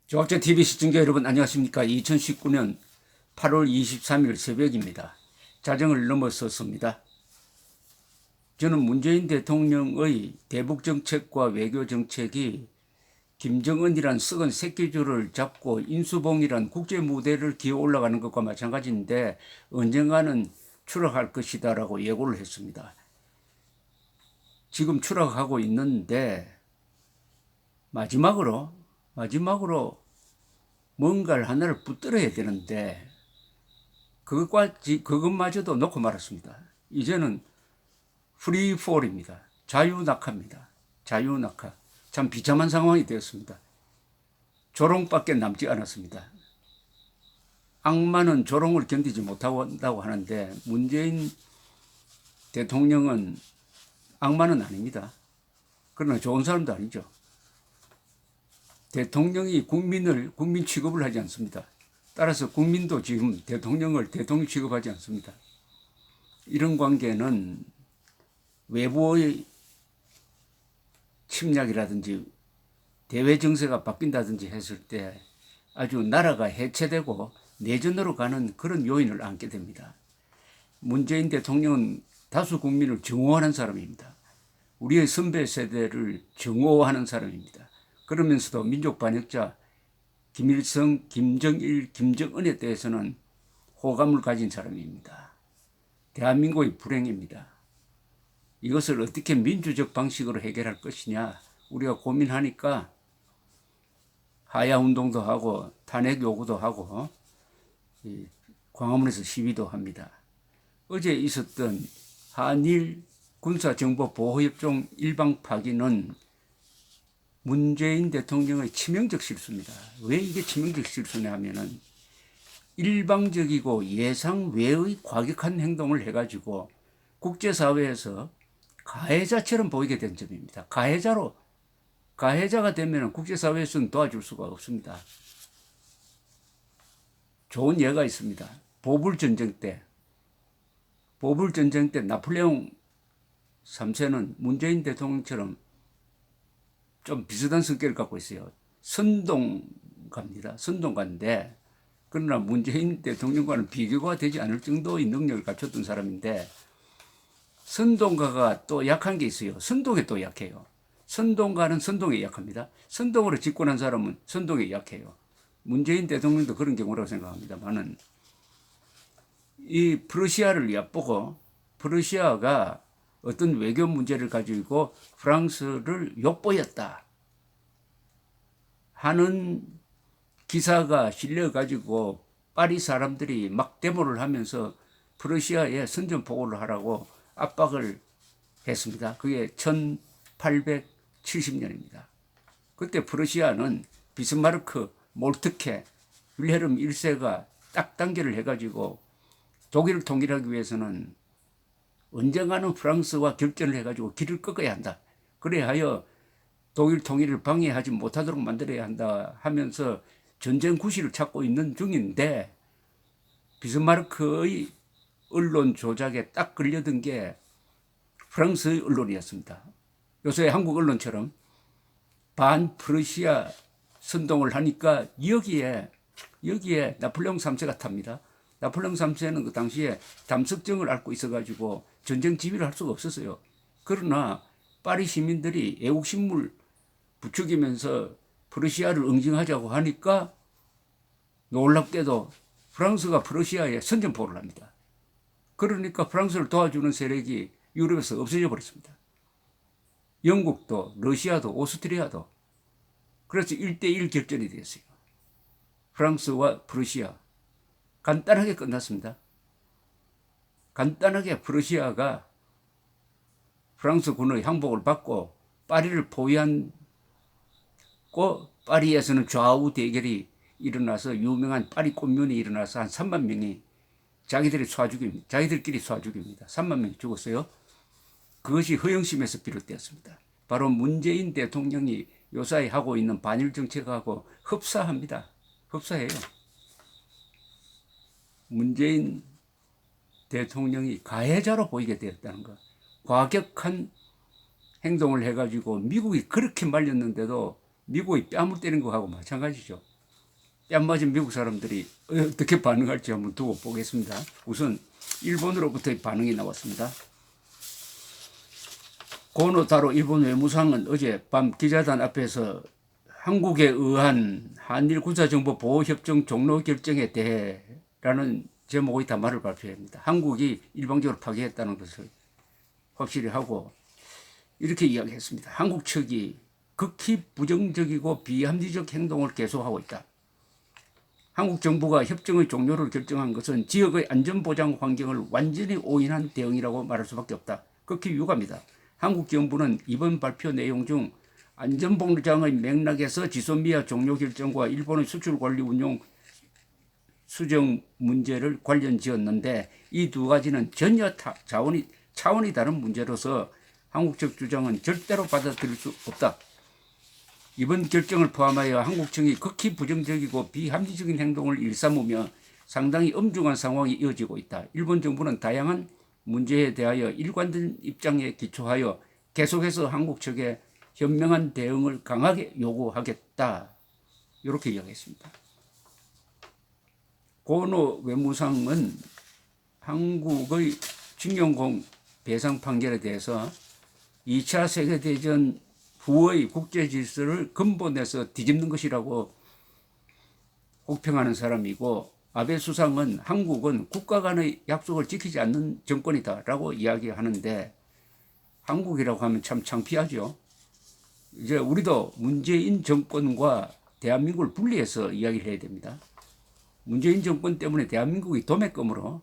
조합재 TV 시청자 여러분 안녕하십니까. 2019년 8월 23일 새벽입니다. 자정을 넘어섰습니다. 저는 문재인 대통령의 대북정책과 외교정책이 김정은이란 썩은 새끼줄을 잡고 인수봉이란 국제무대를 기어 올라가는 것과 마찬가지인데 언젠가는 추락할 것이다 라고 예고를 했습니다. 지금 추락하고 있는데 마지막으로 뭔가를 하나를 붙들어야 되는데 그것마저도 놓고 말았습니다. 이제는 프리폴입니다. 자유낙하입니다. 자유낙하. 참 비참한 상황이 되었습니다. 조롱밖에 남지 않았습니다. 악마는 조롱을 견디지 못한다고 하는데 문재인 대통령은 악마는 아닙니다. 그러나 좋은 사람도 아니죠. 대통령이 국민 취급을 하지 않습니다. 따라서 국민도 지금 대통령을 대통령 취급하지 않습니다. 이런 관계는 외부의 침략이라든지 대외 정세가 바뀐다든지 했을 때 아주 나라가 해체되고 내전으로 가는 그런 요인을 안게 됩니다. 문재인 대통령은 다수 국민을 증오하는 사람입니다. 우리의 선배 세대를 증오하는 사람입니다. 그러면서도 민족 반역자 김일성, 김정일, 김정은에 대해서는 호감을 가진 사람입니다. 대한민국의 불행입니다. 이것을 어떻게 민주적 방식으로 해결할 것이냐 우리가 고민하니까 하야운동도 하고 탄핵 요구도 하고 광화문에서 시위도 합니다. 어제 있었던 한일 군사정보보호협정 일방 파기는 문재인 대통령의 치명적 실수입니다. 왜 이게 치명적 실수냐 하면은 일방적이고 예상 외의 과격한 행동을 해가지고 국제사회에서 가해자처럼 보이게 된 점입니다. 가해자가 되면 국제사회에서는 도와줄 수가 없습니다. 좋은 예가 있습니다. 보불전쟁 때 나폴레옹 3세는 문재인 대통령처럼 좀 비슷한 성격을 갖고 있어요. 선동가입니다. 선동가인데 그러나 문재인 대통령과는 비교가 되지 않을 정도의 능력을 갖췄던 사람인데 선동가가 또 약한 게 있어요. 선동에 또 약해요. 선동가는 선동에 약합니다. 선동으로 집권한 사람은 선동에 약해요. 문재인 대통령도 그런 경우라고 생각합니다만은 이 프러시아를 얕보고 프러시아가 어떤 외교 문제를 가지고 프랑스를 욕보였다 하는 기사가 실려가지고 파리 사람들이 막 데모를 하면서 프러시아에 선전포고를 하라고 압박을 했습니다. 그게 1870년입니다. 그때 프러시아는 비스마르크, 몰트케, 윌헬름 1세가 딱 단계를 해가지고 독일을 통일하기 위해서는 언젠가는 프랑스와 결전을 해가지고 길을 꺾어야 한다. 그래야 하여 독일 통일을 방해하지 못하도록 만들어야 한다 하면서 전쟁 구실을 찾고 있는 중인데 비스마르크의 언론 조작에 딱 걸려든 게 프랑스의 언론이었습니다. 요새 한국 언론처럼 반프러시아 선동을 하니까 여기에 나폴레옹 3세가 탑니다. 나폴레옹 3세는 그 당시에 담석증을 앓고 있어가지고 전쟁 지휘를 할 수가 없었어요. 그러나 파리 시민들이 애국심을 부추기면서 프러시아를 응징하자고 하니까 놀랍게도 프랑스가 프러시아에 선전포고를 합니다. 그러니까 프랑스를 도와주는 세력이 유럽에서 없어져 버렸습니다. 영국도 러시아도 오스트리아도. 그래서 1대1 결전이 되었어요. 프랑스와 프러시아. 간단하게 끝났습니다. 간단하게 프러시아가 프랑스군의 항복을 받고 파리를 포위한 파리에서는 좌우 대결이 일어나서 유명한 파리 꼼문이 일어나서 한 3만 명이 자기들끼리 쏴 죽입니다. 3만 명이 죽었어요. 그것이 허영심에서 비롯되었습니다. 바로 문재인 대통령이 요사이 하고 있는 반일 정책하고 흡사합니다. 흡사해요. 문재인 대통령이 가해자로 보이게 되었다는 것. 과격한 행동을 해가지고 미국이 그렇게 말렸는데도 미국이 뺨을 때린 것하고 마찬가지죠. 뺨 맞은 미국 사람들이 어떻게 반응할지 한번 두고 보겠습니다. 우선 일본으로부터의 반응이 나왔습니다. 고노 타로 일본 외무상은 어젯밤 기자단 앞에서 한국에 의한 한일 군사정보 보호협정 종료 결정에 대해라는 제목의 담화를 발표합니다. 한국이 일방적으로 파기했다는 것을 확실히 하고 이렇게 이야기했습니다. 한국 측이 극히 부정적이고 비합리적 행동을 계속하고 있다. 한국 정부가 협정의 종료를 결정한 것은 지역의 안전보장 환경을 완전히 오인한 대응이라고 말할 수밖에 없다. 극히 유감이다. 한국 정부는 이번 발표 내용 중 안전보장의 맥락에서 지소미아 종료 결정과 일본의 수출관리 운용 수정 문제를 관련 지었는데 이 두 가지는 전혀 차원이 다른 문제로서 한국 측 주장은 절대로 받아들일 수 없다. 이번 결정을 포함하여 한국청이 극히 부정적이고 비합리적인 행동을 일삼으며 상당히 엄중한 상황이 이어지고 있다. 일본 정부는 다양한 문제에 대하여 일관된 입장에 기초하여 계속해서 한국 측에 현명한 대응을 강하게 요구하겠다. 이렇게 이야기했습니다. 고노 외무상은 한국의 징용공 배상 판결에 대해서 2차 세계대전 후의 국제 질서를 근본에서 뒤집는 것이라고 혹평하는 사람이고, 아베 수상은 한국은 국가 간의 약속을 지키지 않는 정권이다라고 이야기하는데, 한국이라고 하면 참 창피하죠. 이제 우리도 문재인 정권과 대한민국을 분리해서 이야기를 해야 됩니다. 문재인 정권 때문에 대한민국이 도매금으로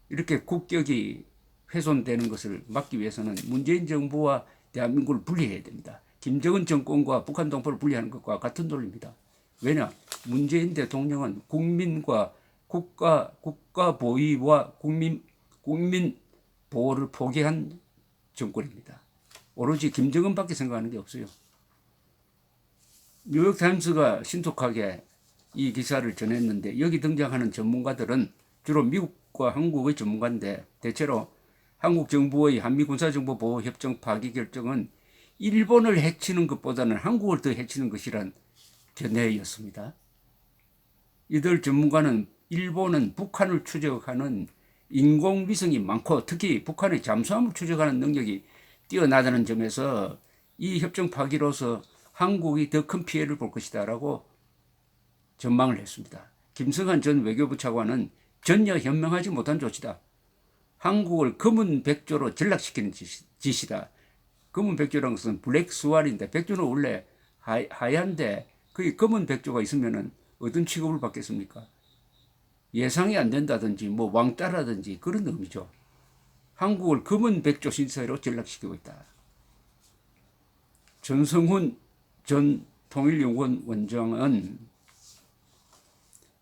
이렇게 국격이 훼손되는 것을 막기 위해서는 문재인 정부와 대한민국을 분리해야 됩니다. 김정은 정권과 북한 동포를 분리하는 것과 같은 논리입니다. 왜냐? 문재인 대통령은 국민과 국가 보위와 국민 보호를 포기한 정권입니다. 오로지 김정은밖에 생각하는 게 없어요. 뉴욕타임스가 신속하게 이 기사를 전했는데, 여기 등장하는 전문가들은 주로 미국과 한국의 전문가인데, 대체로 한국 정부의 한미 군사정보 보호 협정 파기 결정은 일본을 해치는 것보다는 한국을 더 해치는 것이란 견해였습니다. 이들 전문가는 일본은 북한을 추적하는 인공위성이 많고 특히 북한의 잠수함을 추적하는 능력이 뛰어나다는 점에서 이 협정 파기로서 한국이 더 큰 피해를 볼 것이다 라고 전망을 했습니다. 김성한 전 외교부 차관은 전혀 현명하지 못한 조치다. 한국을 검은 백조로 전락시키는 짓이다. 검은 백조라는 것은 블랙 스완인데, 백조는 원래 하얀데 거기 검은 백조가 있으면은 어떤 취급을 받겠습니까? 예상이 안 된다든지 뭐 왕따라든지 그런 의미죠. 한국을 검은 백조 신세로 전락시키고 있다. 전성훈 전 통일연구원 원장은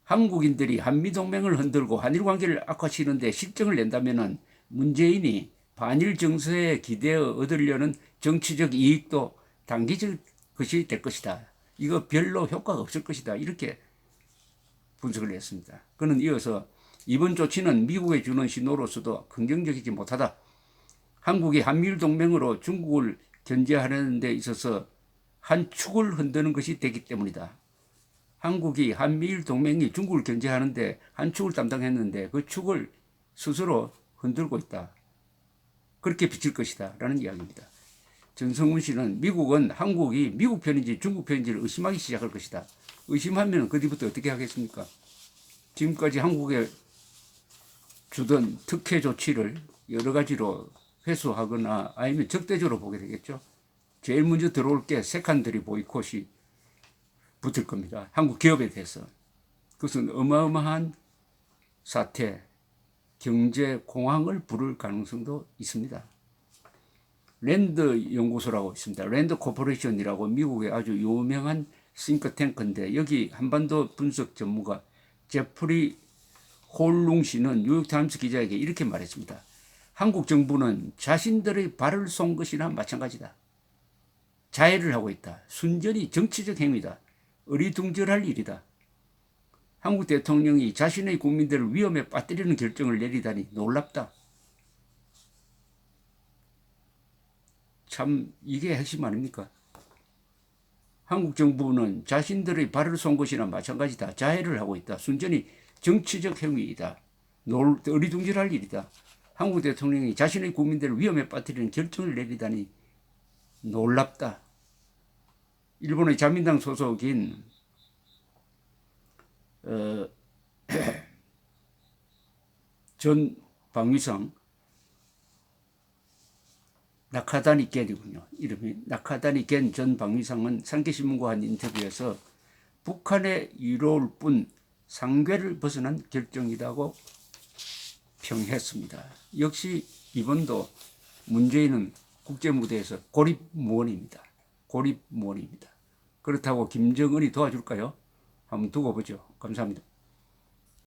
한국인들이 한미동맹을 흔들고 한일관계를 악화시키는데 실정을 낸다면 문재인이 반일 정서에 기대어 얻으려는 정치적 이익도 당기질 것이 될 것이다. 이거 별로 효과가 없을 것이다. 이렇게 분석을 했습니다. 그는 이어서 이번 조치는 미국에 주는 신호로서도 긍정적이지 못하다. 한국이 한미일 동맹으로 중국을 견제하는 데 있어서 한 축을 흔드는 것이 되기 때문이다. 한국이 한미일 동맹이 중국을 견제하는데 한 축을 담당했는데 그 축을 스스로 흔들고 있다. 그렇게 비칠 것이다 라는 이야기입니다. 전성훈 씨는 미국은 한국이 미국 편인지 중국 편인지를 의심하기 시작할 것이다. 의심하면 그 뒤부터 어떻게 하겠습니까? 지금까지 한국에 주던 특혜 조치를 여러 가지로 회수하거나 아니면 적대적으로 보게 되겠죠. 제일 먼저 들어올 게 세컨더리 보이콧이 붙을 겁니다. 한국 기업에 대해서. 그것은 어마어마한 사태, 경제 공황을 부를 가능성도 있습니다. 랜드 연구소라고 있습니다. 랜드 코퍼레이션이라고 미국의 아주 유명한 싱크탱크인데, 여기 한반도 분석 전문가 제프리 홀룽 씨는 뉴욕타임스 기자에게 이렇게 말했습니다. 한국 정부는 자신들의 발을 쏜 것이나 마찬가지다. 자해를 하고 있다. 순전히 정치적 행위다. 어리둥절할 일이다. 한국 대통령이 자신의 국민들을 위험에 빠뜨리는 결정을 내리다니 놀랍다. 참 이게 핵심 아닙니까? 한국 정부는 자신들의 발을 쏜 것이나 마찬가지다. 자해를 하고 있다. 순전히 정치적 행위이다. 어리둥절할 일이다. 한국 대통령이 자신의 국민들을 위험에 빠뜨리는 결정을 내리다니 놀랍다. 일본의 자민당 소속인 전 방위상 나카다니 겐이군요. 이름이 나카다니 겐 전 방위상은 산케신문과 한 인터뷰에서 북한의 이로울 뿐 상궤를 벗어난 결정이라고 평했습니다. 역시 이번도 문재인은 국제무대에서 고립무원입니다. 고립무원입니다. 그렇다고 김정은이 도와줄까요? 한번 두고 보죠. 감사합니다.